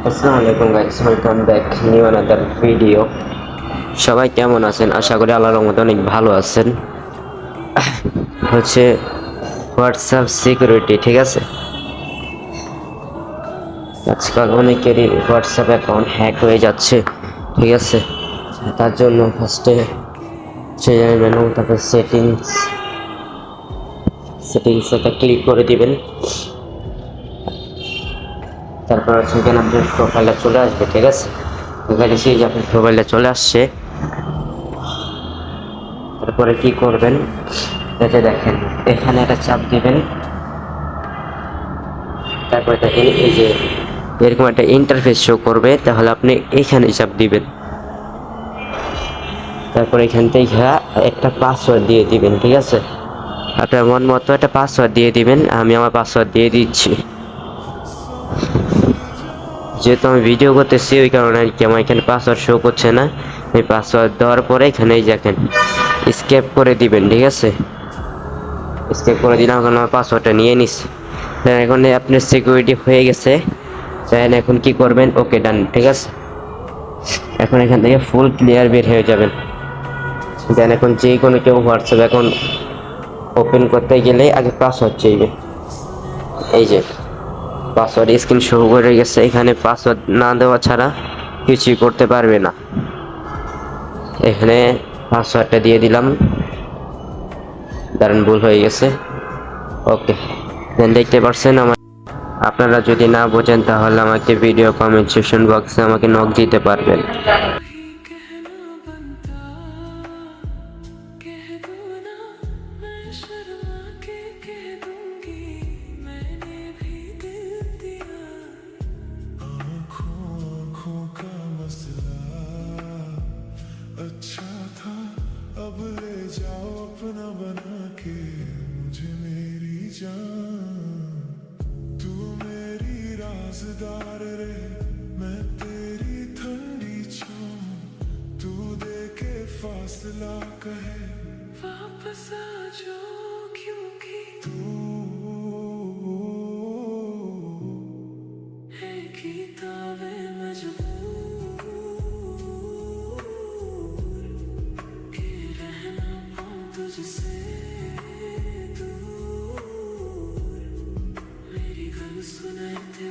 আসসালামু আলাইকুম guys, welcome back new another video. সবাই কেমন আছেন? আশা করি আল্লাহর রহমতে অনেক ভালো আছেন। হচ্ছে হোয়াটসঅ্যাপ সিকিউরিটি, ঠিক আছে। আজকাল অনেকেরই হোয়াটসঅ্যাপ অ্যাকাউন্ট হ্যাক হয়ে যাচ্ছে, ঠিক আছে। তার জন্য ফার্স্টে মেনু, তারপর সেটিংসটা ক্লিক করে দিবেন। তারপর সেখানে আপনার প্রোফাইলটা চলে আসবে, ঠিক আছে। এখানে সেই যে আপনার প্রোফাইলটা চলে আসছে, তারপরে কি করবেন, দেখেন এখানে একটা চাপ দিবেন। তারপরে দেখেন এই যে এরকম একটা ইন্টারফেস শো করবে, তাহলে আপনি এখানে চাপ দিবেন। তারপর এখান থেকে একটা পাসওয়ার্ড দিয়ে দিবেন, ঠিক আছে। আপনার মন মতো একটা পাসওয়ার্ড দিয়ে দিবেন। আমি আমার পাসওয়ার্ড দিয়ে দিচ্ছি, যেহেতু আমি ভিডিও করতেছি ওই কারণে আর কি আমার এখানে পাসওয়ার্ড শো করছে না। এই পাসওয়ার্ড দেওয়ার পরে এখানে দেখেন স্কেপ করে দিবেন, ঠিক আছে। স্কেপ করে দিলাম, এখন আমার পাসওয়ার্ডটা নিয়ে নিস। এখন আপনার সিকিউরিটি হয়ে গেছে। দেন এখন কি করবেন, ওকে ডান, ঠিক আছে। এখন এখান থেকে ফুল ক্লিয়ার বের হয়ে যাবেন। দেন এখন যে কোনো কেউ হোয়াটসঅ্যাপ অ্যাকাউন্ট ওপেন করতে গেলে আগে পাসওয়ার্ড চাইবে। এই যে পাসওয়ার্ড স্ক্রিন শো করে গেছে, এখানে পাসওয়ার্ড না দেওয়া ছাড়া কিছুই করতে পারবে না। এখানে পাসওয়ার্ডটা দিয়ে দিলাম, দারুণ ভুল হয়ে গেছে। ওকে, দেন দেখতে পাচ্ছেন আমার। আপনারা যদি না বোঝেন তাহলে আমাকে ভিডিও কমেন্ট সেকশন বক্সে আমাকে নক দিতে পারবেন। अच्छा था अब ले जाओ अपना बना के मुझे मेरी जान। तू मेरी राज़दार रे, मैं तेरी ठंडी छाँव। तू दे के फासला कहे वापस आ जाओ, क्योंकि तू है किताबे मजबूर के रहना पाऊं तुझसे दूर। मेरी गल सुने ते